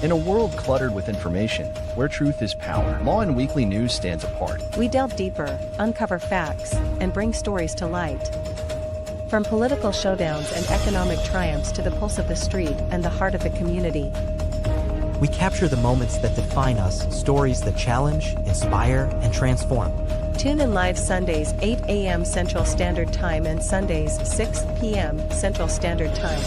In a world cluttered with information, where truth is power, Lawin Weekly News stands apart. We delve deeper, uncover facts, and bring stories to light. From political showdowns and economic triumphs to the pulse of the street and the heart of the community. We capture the moments that define us, stories that challenge, inspire, and transform. Tune in live Sundays 8 a.m. Central Standard Time and Sundays 6 p.m. Central Standard Time.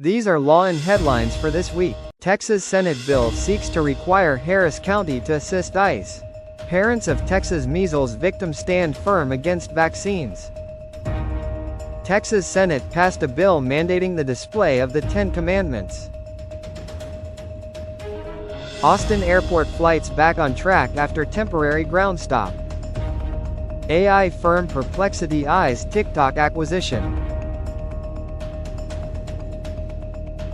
These are Lawin headlines for this week. Texas Senate bill seeks to require Harris County to assist ICE. Parents of Texas measles victims stand firm against vaccines. Texas Senate passed a bill mandating the display of the Ten Commandments. Austin Airport flights back on track after temporary ground stop. AI firm Perplexity eyes TikTok acquisition.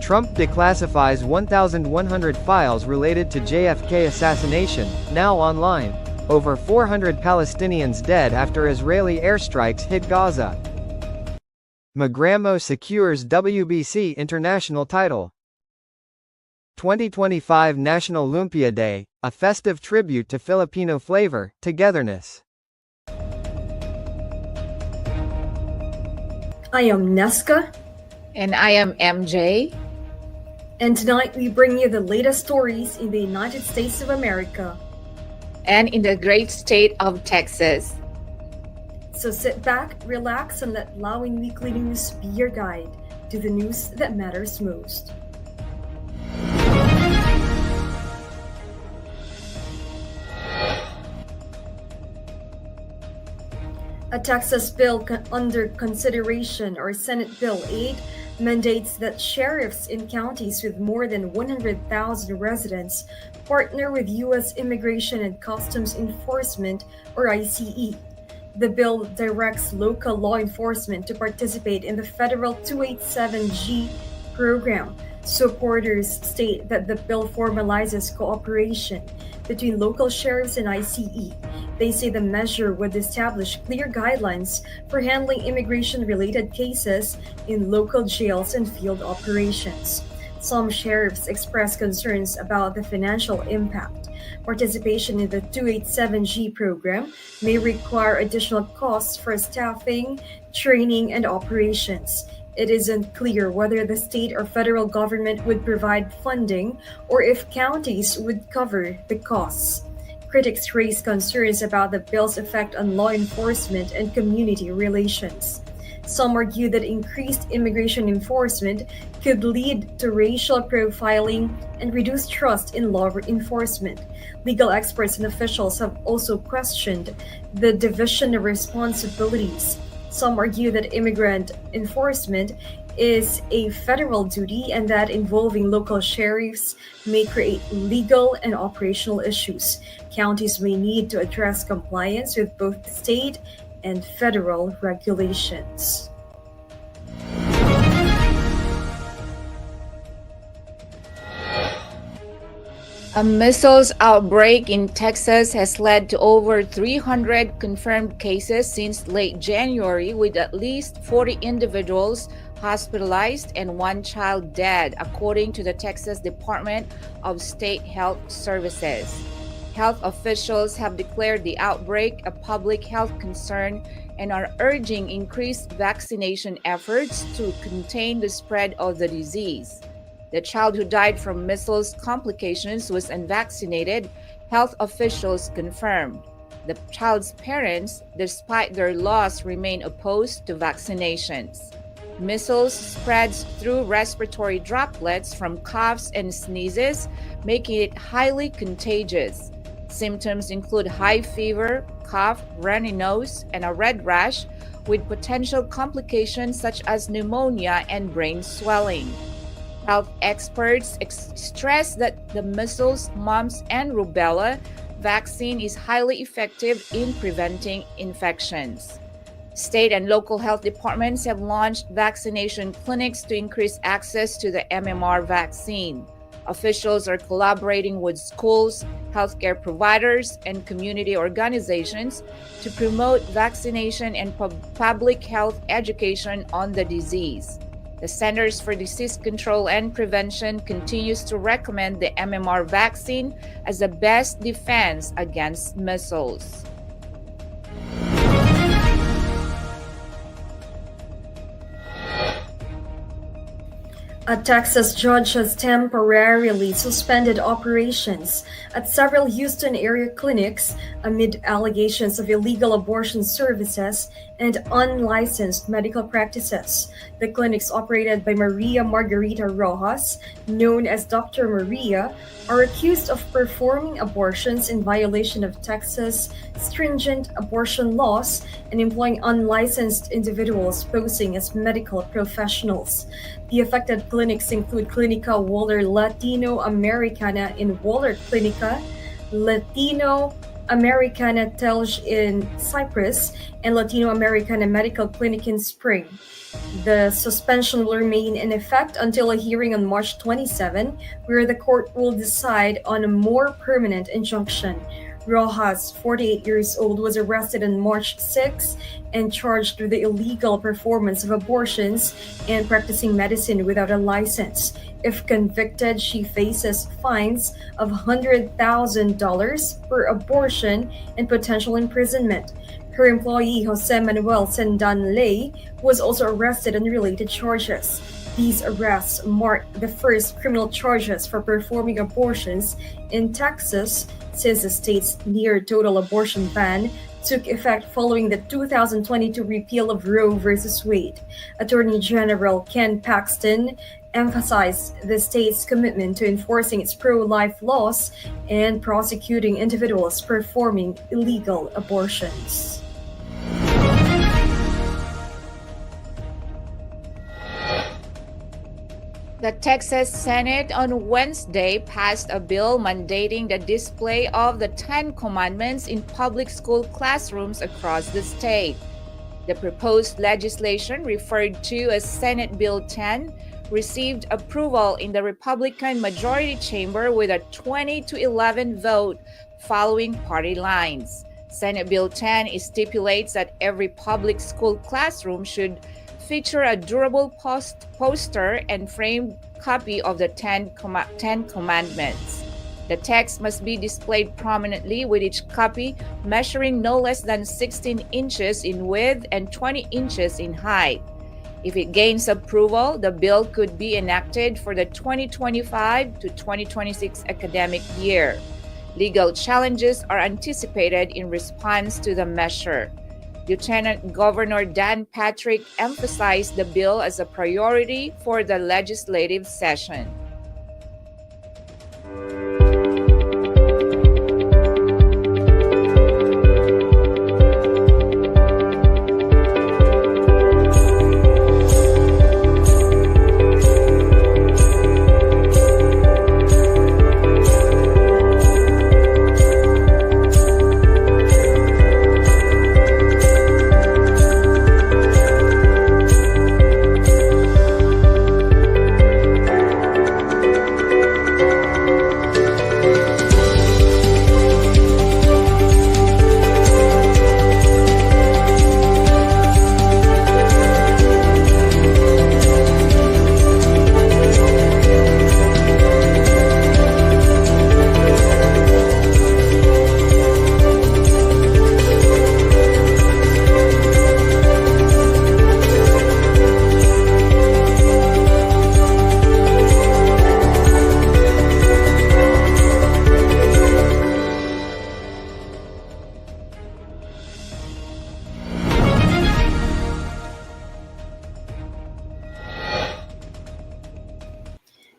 Trump declassifies 1,100 files related to JFK assassination, now online. Over 400 Palestinians dead after Israeli airstrikes hit Gaza. Magramo secures WBC international title. 2025 National Lumpia Day, a festive tribute to Filipino flavor, togetherness. I am Neska. And I am MJ. And tonight we bring you the latest stories in the United States of America. And in the great state of Texas. So sit back, relax, and let Lawin Weekly News be your guide to the news that matters most. A Texas bill under consideration, or Senate Bill 8, mandates that sheriffs in counties with more than 100,000 residents partner with U.S. Immigration and Customs Enforcement, or ICE. The bill directs local law enforcement to participate in the federal 287G program. Supporters state that the bill formalizes cooperation between local sheriffs and ICE. They say the measure would establish clear guidelines for handling immigration-related cases in local jails and field operations. Some sheriffs express concerns about the financial impact. Participation in the 287G program may require additional costs for staffing, training, and operations. It isn't clear whether the state or federal government would provide funding or if counties would cover the costs. Critics raise concerns about the bill's effect on law enforcement and community relations. Some argue that increased immigration enforcement could lead to racial profiling and reduce trust in law enforcement. Legal experts and officials have also questioned the division of responsibilities. Some argue that immigrant enforcement is a federal duty and that involving local sheriffs may create legal and operational issues. Counties may need to address compliance with both state and federal regulations. A measles outbreak in Texas has led to over 300 confirmed cases since late January, with at least 40 individuals hospitalized and one child dead, according to the Texas Department of State Health Services. Health officials have declared the outbreak a public health concern and are urging increased vaccination efforts to contain the spread of the disease. The child who died from measles complications was unvaccinated, health officials confirmed. The child's parents, despite their loss, remain opposed to vaccinations. Measles spreads through respiratory droplets from coughs and sneezes, making it highly contagious. Symptoms include high fever, cough, runny nose, and a red rash, with potential complications such as pneumonia and brain swelling. Health experts stress that the measles, mumps, and rubella vaccine is highly effective in preventing infections. State and local health departments have launched vaccination clinics to increase access to the MMR vaccine. Officials are collaborating with schools, healthcare providers, and community organizations to promote vaccination and public health education on the disease. The Centers for Disease Control and Prevention continues to recommend the MMR vaccine as the best defense against measles. A Texas judge has temporarily suspended operations at several Houston area clinics amid allegations of illegal abortion services and unlicensed medical practices. The clinics, operated by Maria Margarita Rojas, known as Dr. Maria, are accused of performing abortions in violation of Texas' stringent abortion laws and employing unlicensed individuals posing as medical professionals. The affected clinics include Clinica Waller Latino Americana in Waller Clinica, Latino Americana Telge in Cypress, and Latino Americana Medical Clinic in Spring. The suspension will remain in effect until a hearing on March 27, where the court will decide on a more permanent injunction. Rojas, 48 years old, was arrested on March 6 and charged with the illegal performance of abortions and practicing medicine without a license. If convicted, she faces fines of $100,000 per abortion and potential imprisonment. Her employee, Jose Manuel Sendan Ley, was also arrested on related charges. These arrests mark the first criminal charges for performing abortions in Texas since the state's near total abortion ban took effect following the 2022 repeal of Roe v. Wade. Attorney General Ken Paxton emphasized the state's commitment to enforcing its pro-life laws and prosecuting individuals performing illegal abortions. The Texas Senate on Wednesday passed a bill mandating the display of the Ten Commandments in public school classrooms across the state. The proposed legislation, referred to as Senate Bill 10, received approval in the Republican majority chamber with a 20-11 vote following party lines. Senate Bill 10 stipulates that every public school classroom should feature a durable poster and framed copy of the Ten Commandments. The text must be displayed prominently, with each copy measuring no less than 16 inches in width and 20 inches in height. If it gains approval, the bill could be enacted for the 2025 to 2026 academic year. Legal challenges are anticipated in response to the measure. Lieutenant Governor Dan Patrick emphasized the bill as a priority for the legislative session.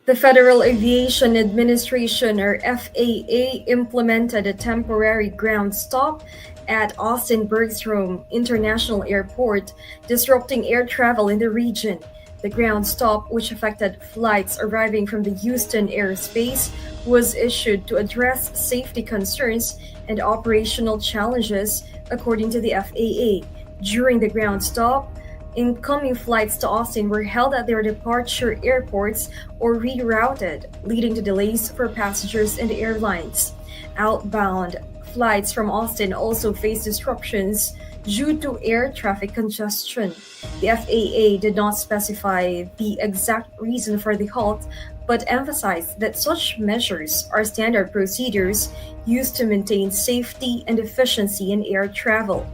The Federal Aviation Administration, or FAA, implemented a temporary ground stop at Austin Bergstrom International Airport, disrupting air travel in the region. The ground stop, which affected flights arriving from the Houston airspace, was issued to address safety concerns and operational challenges, according to the FAA. During the ground stop, incoming flights to Austin were held at their departure airports or rerouted, leading to delays for passengers and airlines. Outbound flights from Austin also faced disruptions due to air traffic congestion. The FAA did not specify the exact reason for the halt, but emphasized that such measures are standard procedures used to maintain safety and efficiency in air travel.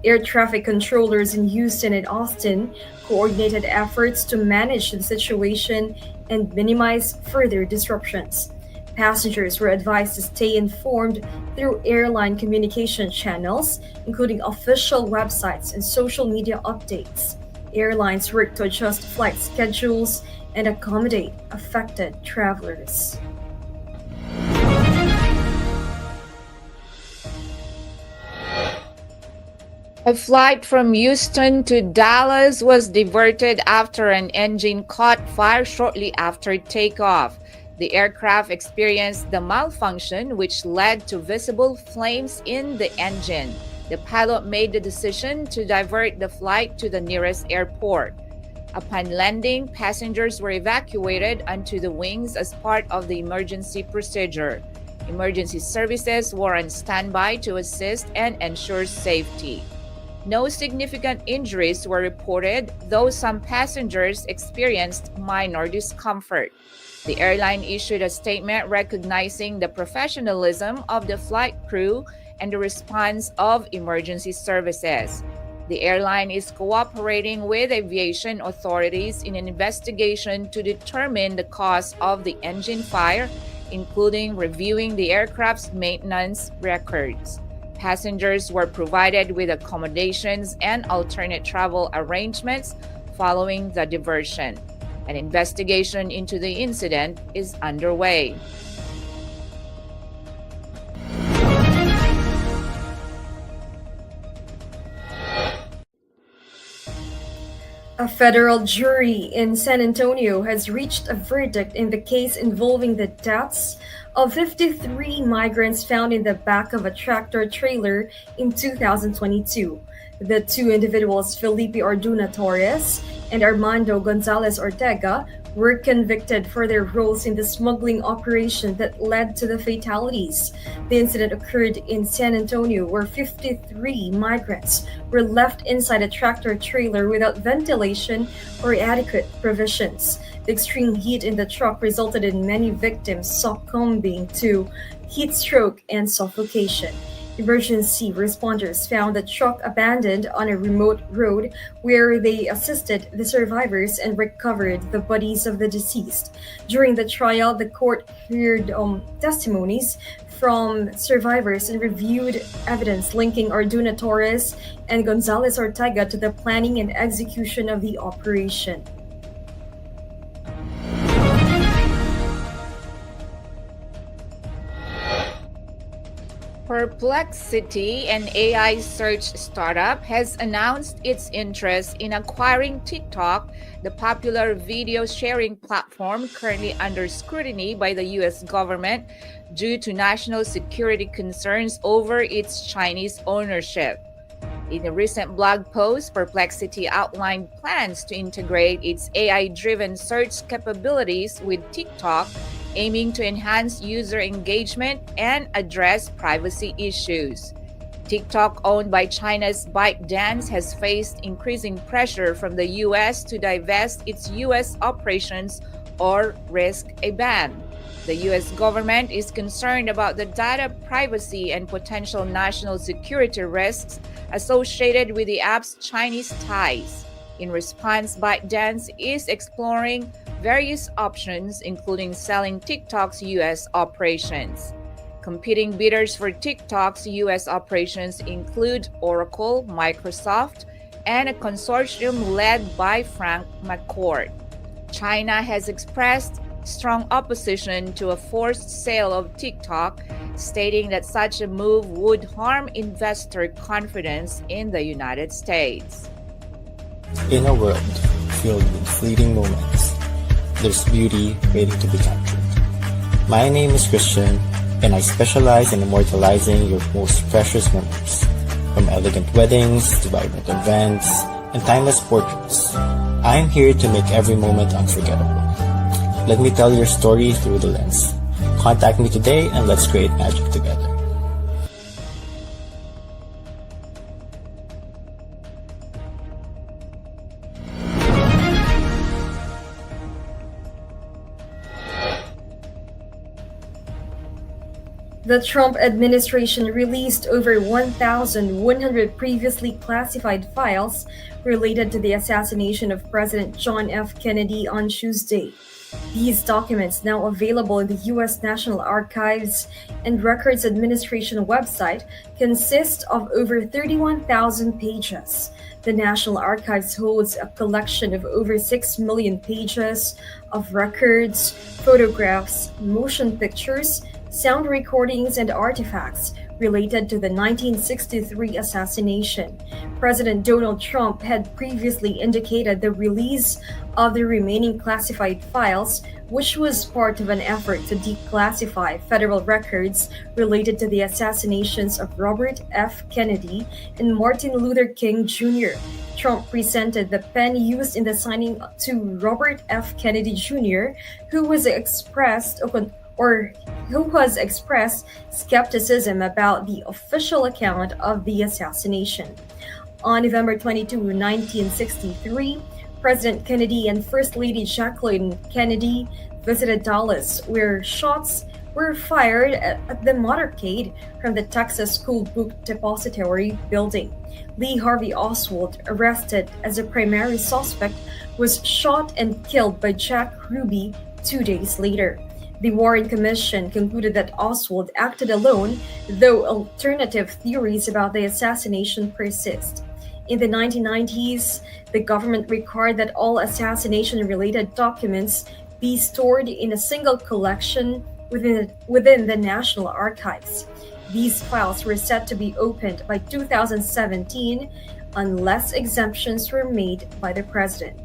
Air traffic controllers in Houston and Austin coordinated efforts to manage the situation and minimize further disruptions. Passengers were advised to stay informed through airline communication channels, including official websites and social media updates. Airlines worked to adjust flight schedules and accommodate affected travelers. A flight from Houston to Dallas was diverted after an engine caught fire shortly after takeoff. The aircraft experienced the malfunction, which led to visible flames in the engine. The pilot made the decision to divert the flight to the nearest airport. Upon landing, passengers were evacuated onto the wings as part of the emergency procedure. Emergency services were on standby to assist and ensure safety. No significant injuries were reported, though some passengers experienced minor discomfort. The airline issued a statement recognizing the professionalism of the flight crew and the response of emergency services. The airline is cooperating with aviation authorities in an investigation to determine the cause of the engine fire, including reviewing the aircraft's maintenance records. Passengers were provided with accommodations and alternate travel arrangements following the diversion. An investigation into the incident is underway. A federal jury in San Antonio has reached a verdict in the case involving the deaths of 53 migrants found in the back of a tractor trailer in 2022. The two individuals, Felipe Orduna Torres and Armando Gonzalez Ortega, were convicted for their roles in the smuggling operation that led to the fatalities. The incident occurred in San Antonio, where 53 migrants were left inside a tractor trailer without ventilation or adequate provisions. The extreme heat in the truck resulted in many victims succumbing to heat stroke and suffocation. Emergency responders found the truck abandoned on a remote road, where they assisted the survivors and recovered the bodies of the deceased. During the trial, the court heard testimonies from survivors and reviewed evidence linking Orduna Torres and Gonzalez Ortega to the planning and execution of the operation. Perplexity, an AI search startup, has announced its interest in acquiring TikTok, the popular video sharing platform currently under scrutiny by the U.S. government due to national security concerns over its Chinese ownership. In a recent blog post, Perplexity outlined plans to integrate its AI-driven search capabilities with TikTok, aiming to enhance user engagement and address privacy issues. TikTok, owned by China's ByteDance, has faced increasing pressure from the U.S. to divest its U.S. operations or risk a ban. The U.S. government is concerned about the data privacy and potential national security risks associated with the app's Chinese ties. In response, ByteDance is exploring various options, including selling TikTok's U.S. operations. Competing bidders for TikTok's U.S. operations include Oracle, Microsoft, and a consortium led by Frank McCourt. China has expressed strong opposition to a forced sale of TikTok, stating that such a move would harm investor confidence in the United States. In a world filled with fleeting moments, there's beauty waiting to be captured. My name is Christian, and I specialize in immortalizing your most precious memories. From elegant weddings to vibrant events and timeless portraits, I am here to make every moment unforgettable. Let me tell your story through the lens. Contact me today and let's create magic together. The Trump administration released over 1,100 previously classified files related to the assassination of President John F. Kennedy on Tuesday. These documents, now available in the U.S. National Archives and Records Administration website, consist of over 31,000 pages. The National Archives holds a collection of over 6 million pages of records, photographs, motion pictures, sound recordings, and artifacts related to the 1963 assassination. President Donald Trump had previously indicated the release of the remaining classified files, which was part of an effort to declassify federal records related to the assassinations of Robert F. Kennedy and Martin Luther King Jr. Trump presented the pen used in the signing to Robert F. Kennedy Jr., who has expressed skepticism about the official account of the assassination. On November 22, 1963, President Kennedy and First Lady Jacqueline Kennedy visited Dallas, where shots were fired at the motorcade from the Texas School Book Depository building. Lee Harvey Oswald, arrested as a primary suspect, was shot and killed by Jack Ruby 2 days later. The Warren Commission concluded that Oswald acted alone, though alternative theories about the assassination persist. In the 1990s, the government required that all assassination-related documents be stored in a single collection within the National Archives. These files were set to be opened by 2017 unless exemptions were made by the president.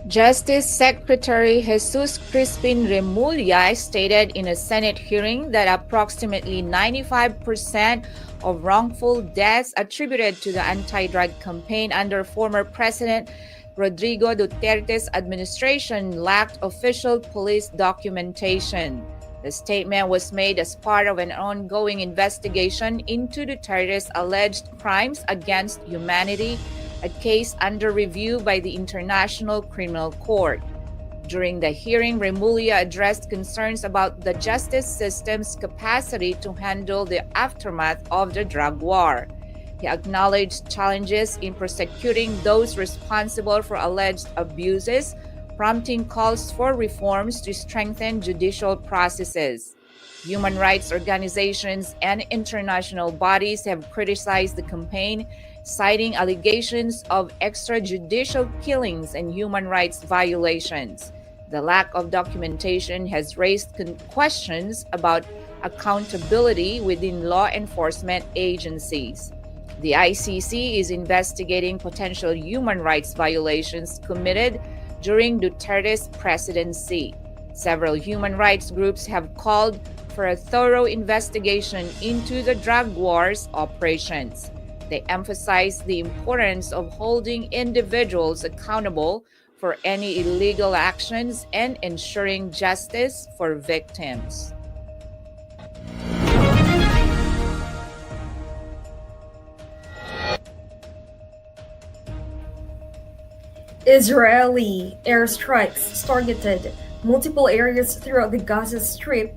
Justice Secretary Jesus Crispin Remulla stated in a Senate hearing that approximately 95% of wrongful deaths attributed to the anti-drug campaign under former President Rodrigo Duterte's administration lacked official police documentation. The statement was made as part of an ongoing investigation into Duterte's alleged crimes against humanity, a case under review by the International Criminal Court. During the hearing, Remulla addressed concerns about the justice system's capacity to handle the aftermath of the drug war. He acknowledged challenges in prosecuting those responsible for alleged abuses, prompting calls for reforms to strengthen judicial processes. Human rights organizations and international bodies have criticized the campaign, citing allegations of extrajudicial killings and human rights violations. The lack of documentation has raised questions about accountability within law enforcement agencies. The ICC is investigating potential human rights violations committed during Duterte's presidency. Several human rights groups have called for a thorough investigation into the drug war's operations. They emphasize the importance of holding individuals accountable for any illegal actions and ensuring justice for victims. Israeli airstrikes targeted multiple areas throughout the Gaza Strip,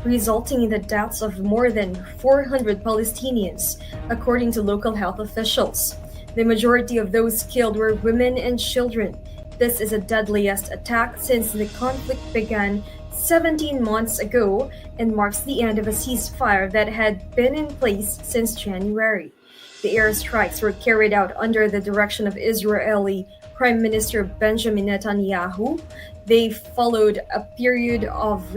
resulting in the deaths of more than 400 Palestinians, according to local health officials. The majority of those killed were women and children. This is the deadliest attack since the conflict began 17 months ago and marks the end of a ceasefire that had been in place since January. The airstrikes were carried out under the direction of Israeli Prime Minister Benjamin Netanyahu. They followed a period of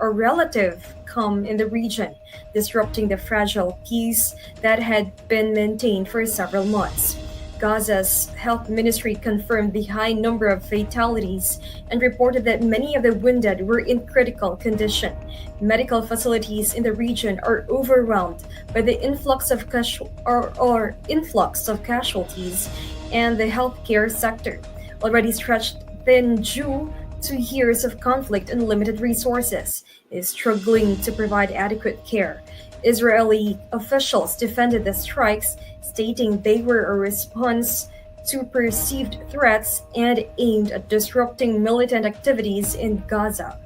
relative calm in the region, disrupting the fragile peace that had been maintained for several months. Gaza's health ministry confirmed the high number of fatalities and reported that many of the wounded were in critical condition. Medical facilities in the region are overwhelmed by the influx of casualties, and the healthcare sector, already stretched thin due to years of conflict and limited resources, is struggling to provide adequate care. Israeli officials defended the strikes, stating they were a response to perceived threats and aimed at disrupting militant activities in Gaza.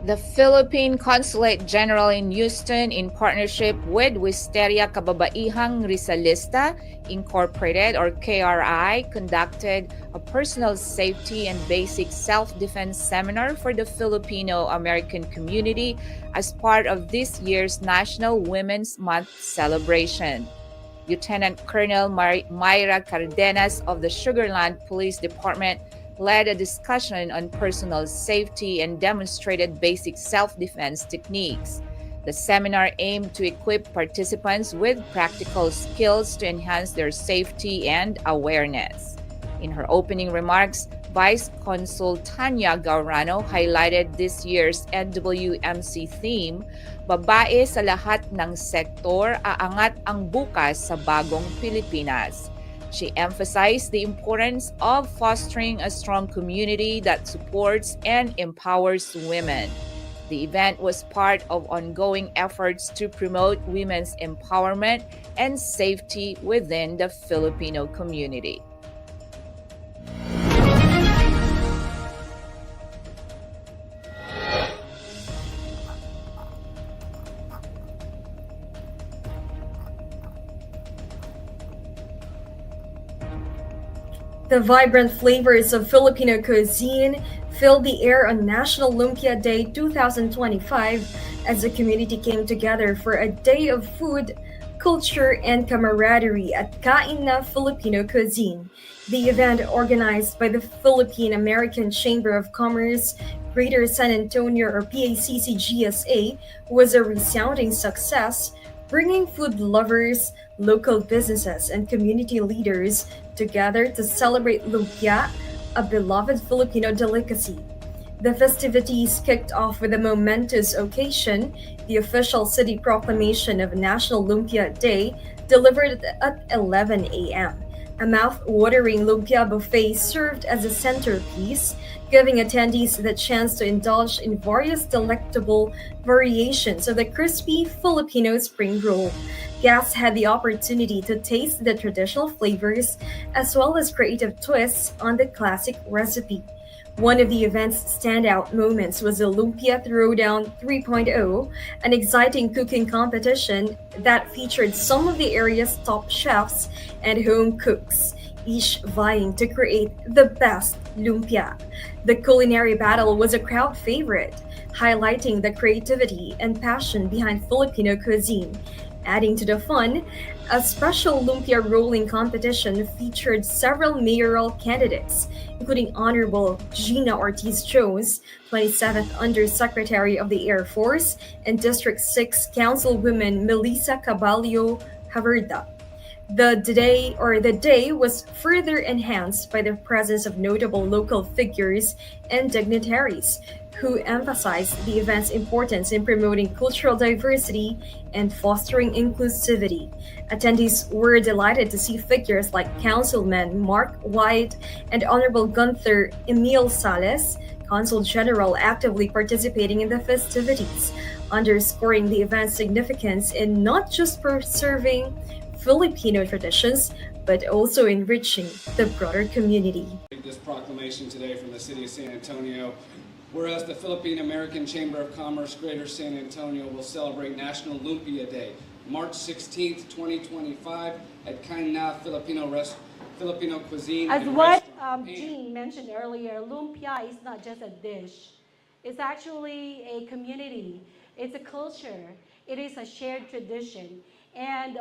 The Philippine Consulate General in Houston, in partnership with Wisteria Kababaihang Rizalista Incorporated or KRI, conducted a personal safety and basic self-defense seminar for the Filipino-American community as part of this year's National Women's Month celebration. Lieutenant Colonel Mayra Cardenas of the Sugarland Police Department led a discussion on personal safety and demonstrated basic self-defense techniques. The seminar aimed to equip participants with practical skills to enhance their safety and awareness. In her opening remarks, Vice Consul Tanya Gaurano highlighted this year's NWMC theme, Babae sa lahat ng sektor, aangat ang bukas sa bagong Pilipinas. She emphasized the importance of fostering a strong community that supports and empowers women. The event was part of ongoing efforts to promote women's empowerment and safety within the Filipino community. The vibrant flavors of Filipino cuisine filled the air on National Lumpia Day 2025 as the community came together for a day of food, culture, and camaraderie at Kain na Filipino Cuisine. The event, organized by the Philippine American Chamber of Commerce, Greater San Antonio or PACC-GSA, was a resounding success, bringing food lovers, local businesses, and community leaders together to celebrate lumpia, a beloved Filipino delicacy. The festivities kicked off with a momentous occasion, the official city proclamation of National Lumpia Day, delivered at 11 a.m. A mouth-watering lumpia buffet served as a centerpiece, giving attendees the chance to indulge in various delectable variations of the crispy Filipino spring roll. Guests had the opportunity to taste the traditional flavors as well as creative twists on the classic recipe. One of the event's standout moments was the Lumpia Throwdown 3.0, an exciting cooking competition that featured some of the area's top chefs and home cooks, each vying to create the best lumpia. The culinary battle was a crowd favorite, highlighting the creativity and passion behind Filipino cuisine. Adding to the fun, a special lumpia rolling competition featured several mayoral candidates, including Honorable Gina Ortiz-Jones, 27th Undersecretary of the Air Force, and District 6 Councilwoman Melissa Caballo Haverda. The day was further enhanced by the presence of notable local figures and dignitaries who emphasized the event's importance in promoting cultural diversity and fostering inclusivity. Attendees were delighted to see figures like Councilman Mark White and Honorable Gunther Emil Sales, Consul General, actively participating in the festivities, underscoring the event's significance in not just preserving Filipino traditions, but also enriching the broader community. This proclamation today from the City of San Antonio, whereas the Philippine American Chamber of Commerce Greater San Antonio will celebrate National Lumpia Day, March 16th, 2025 at Kain na Filipino Cuisine. As what Jean mentioned earlier, lumpia is not just a dish. It's actually a community. It's a culture. It is a shared tradition. And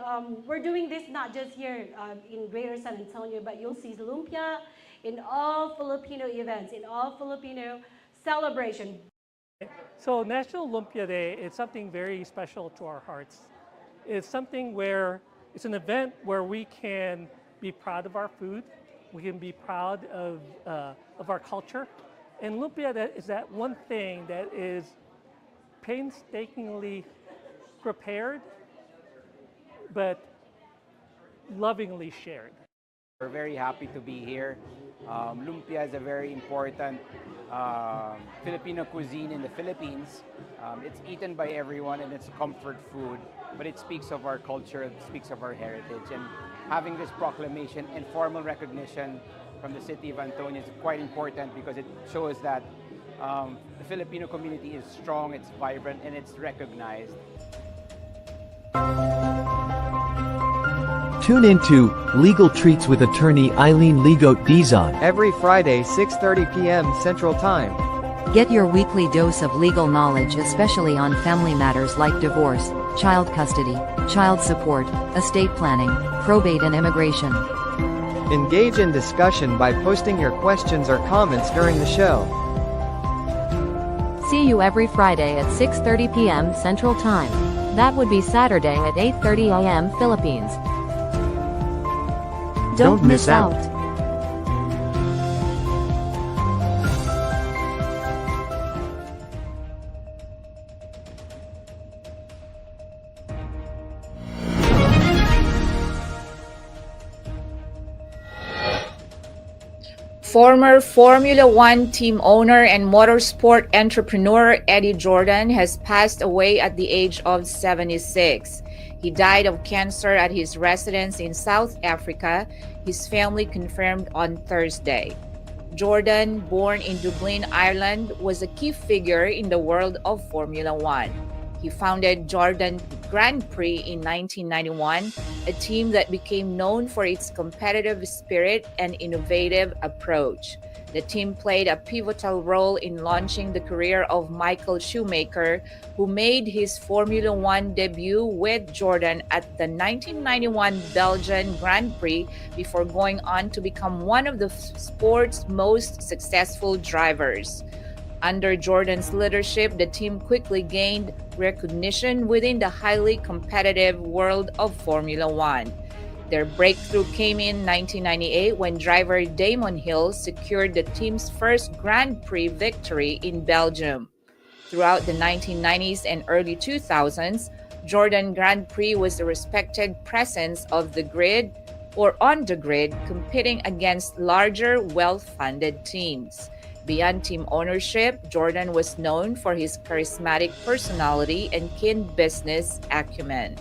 we're doing this not just here in Greater San Antonio, but you'll see lumpia in all Filipino events, in all Filipino celebration. So National Lumpia Day is something very special to our hearts. It's something where it's an event where we can be proud of our food, we can be proud of our culture, and lumpia is that one thing that is painstakingly prepared, but lovingly shared. We're very happy to be here. Lumpia is a very important Filipino cuisine in the Philippines. It's eaten by everyone and it's comfort food, but it speaks of our culture, it speaks of our heritage. And having this proclamation and formal recognition from the city of Antonio is quite important because it shows that the Filipino community is strong, it's vibrant, and it's recognized. Tune into Legal Treats with attorney Eileen Ligot Dizon every Friday 6:30 p.m. Central Time. Get your weekly dose of legal knowledge, especially on family matters like divorce, child custody, child support, estate planning, probate and immigration. Engage in discussion by posting your questions or comments during the show. See you every Friday at 6:30 p.m. Central Time. That would be Saturday at 8:30 a.m. Philippines. Don't miss out. Former Formula One team owner and motorsport entrepreneur Eddie Jordan has passed away at the age of 76. He died of cancer at his residence in South Africa, his family confirmed on Thursday. Jordan, born in Dublin, Ireland, was a key figure in the world of Formula One. He founded Jordan Grand Prix in 1991, a team that became known for its competitive spirit and innovative approach. The team played a pivotal role in launching the career of Michael Schumacher, who made his Formula One debut with Jordan at the 1991 Belgian Grand Prix before going on to become one of the sport's most successful drivers. Under Jordan's leadership, the team quickly gained recognition within the highly competitive world of Formula One. Their breakthrough came in 1998 when driver Damon Hill secured the team's first Grand Prix victory in Belgium. Throughout the 1990s and early 2000s, Jordan Grand Prix was a respected presence of the grid or on the grid, competing against larger, well-funded teams. Beyond team ownership, Jordan was known for his charismatic personality and keen business acumen.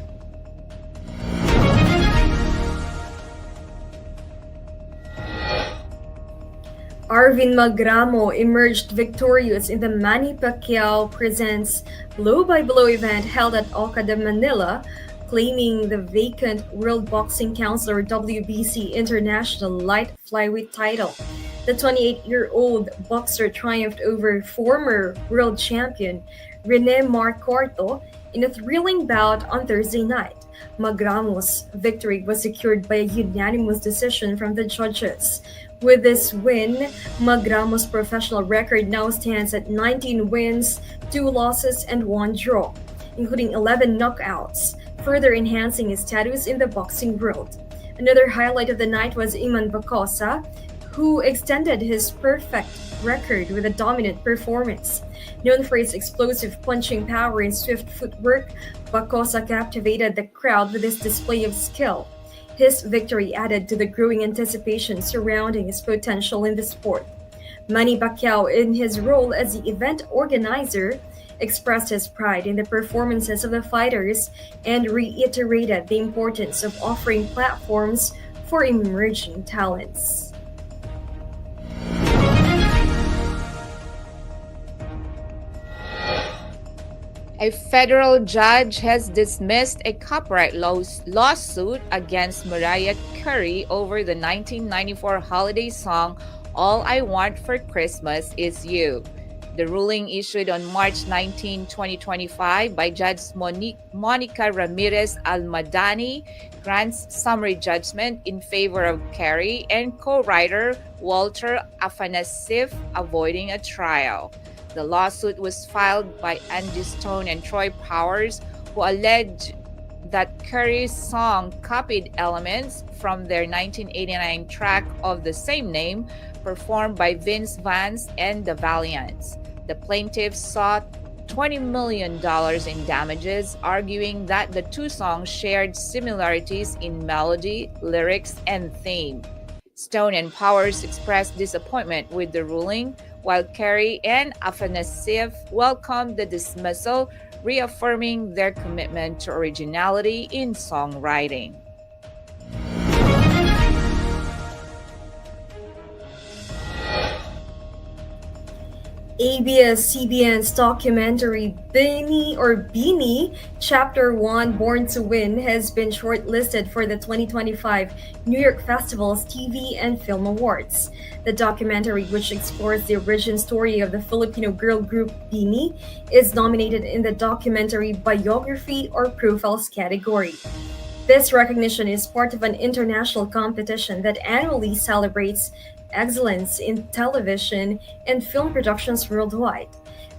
Arvin Magramo emerged victorious in the Manny Pacquiao Presents Blow-by-Blow event held at Okada, Manila, claiming the vacant World Boxing Council or WBC International Light Flyweight title. The 28-year-old boxer triumphed over former world champion Rene Marcorto in a thrilling bout on Thursday night. Magramo's victory was secured by a unanimous decision from the judges. With this win, Magramo's professional record now stands at 19 wins, 2 losses, and 1 draw, including 11 knockouts, further enhancing his status in the boxing world. Another highlight of the night was Iman Bacosa, who extended his perfect record with a dominant performance. Known for his explosive punching power and swift footwork, Bacosa captivated the crowd with his display of skill. His victory added to the growing anticipation surrounding his potential in the sport. Manny Pacquiao, in his role as the event organizer, expressed his pride in the performances of the fighters and reiterated the importance of offering platforms for emerging talents. A federal judge has dismissed a copyright lawsuit against Mariah Carey over the 1994 holiday song All I Want for Christmas Is You. The ruling, issued on March 19, 2025 by Judge Monica Ramirez Almadani, grants summary judgment in favor of Carey and co-writer Walter Afanasieff, avoiding a trial. The lawsuit was filed by Angie Stone and Troy Powers, who allege that Carey's song copied elements from their 1989 track of the same name, performed by Vince Vance and the Valiants. The plaintiffs sought $20 million in damages, arguing that the two songs shared similarities in melody, lyrics, and theme. Stone and Powers expressed disappointment with the ruling, while Kerry and Afanasieff welcomed the dismissal, reaffirming their commitment to originality in songwriting. ABS-CBN's documentary Beanie Chapter 1 Born to Win has been shortlisted for the 2025 New York Festival's TV and Film Awards. The documentary, which explores the origin story of the Filipino girl group Beanie, is nominated in the Documentary Biography or Profiles category. This recognition is part of an international competition that annually celebrates excellence in television and film productions worldwide.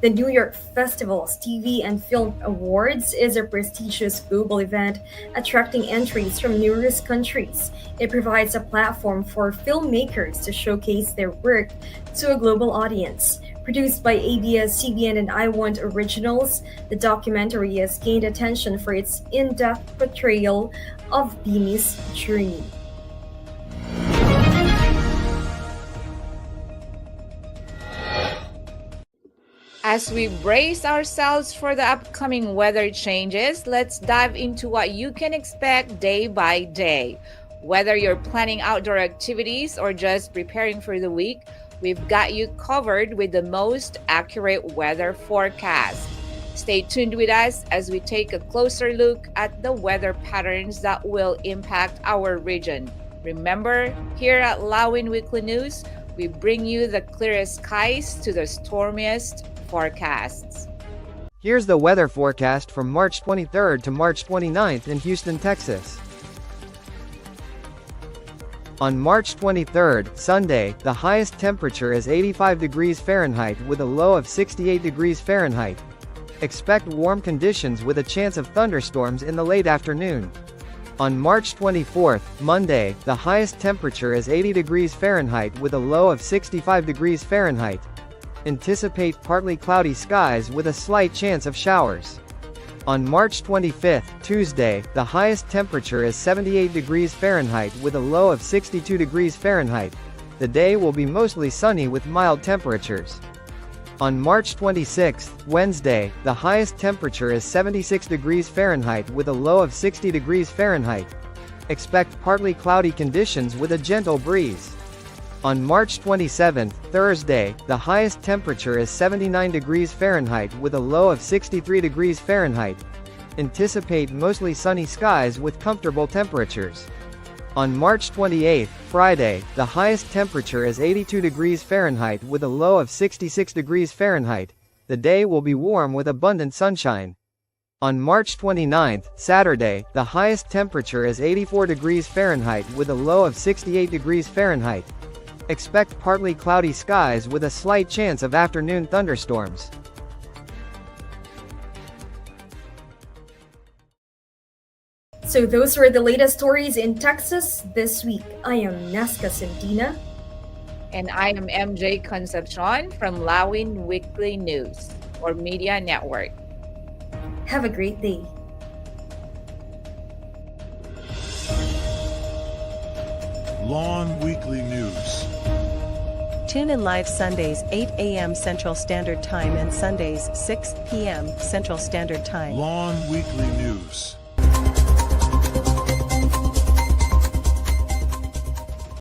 The New York Festival's TV and Film Awards is a prestigious global event attracting entries from numerous countries. It provides a platform for filmmakers to showcase their work to a global audience. Produced by ABS-CBN and I Want Originals, the documentary has gained attention for its in-depth portrayal of Beanie's journey. As we brace ourselves for the upcoming weather changes, let's dive into what you can expect day by day. Whether you're planning outdoor activities or just preparing for the week, we've got you covered with the most accurate weather forecast. Stay tuned with us as we take a closer look at the weather patterns that will impact our region. Remember, here at Lawin Weekly News, we bring you the clearest skies to the stormiest forecasts. Here's the weather forecast from March 23rd to March 29th in Houston, Texas. On March 23rd, Sunday, the highest temperature is 85 degrees Fahrenheit with a low of 68 degrees Fahrenheit. Expect warm conditions with a chance of thunderstorms in the late afternoon. On March 24th, Monday, the highest temperature is 80 degrees Fahrenheit with a low of 65 degrees Fahrenheit. Anticipate partly cloudy skies with a slight chance of showers. On March 25th, Tuesday, the highest temperature is 78 degrees Fahrenheit with a low of 62 degrees Fahrenheit. The day will be mostly sunny with mild temperatures. On March 26th, Wednesday, the highest temperature is 76 degrees Fahrenheit with a low of 60 degrees Fahrenheit. Expect partly cloudy conditions with a gentle breeze. On March 27th, Thursday, the highest temperature is 79 degrees Fahrenheit with a low of 63 degrees Fahrenheit. Anticipate mostly sunny skies with comfortable temperatures. On March 28th, Friday, the highest temperature is 82 degrees Fahrenheit with a low of 66 degrees Fahrenheit. The day will be warm with abundant sunshine. On March 29th, Saturday, the highest temperature is 84 degrees Fahrenheit with a low of 68 degrees Fahrenheit. Expect partly cloudy skies with a slight chance of afternoon thunderstorms. So those were the latest stories in Texas this week. I am Nesca Centina. And I am MJ Concepcion from Lawin Weekly News, or Media Network. Have a great day. Lawin Weekly News. Tune in live Sundays 8 a.m. Central Standard Time and Sundays 6 p.m. Central Standard Time. Lawin Weekly News.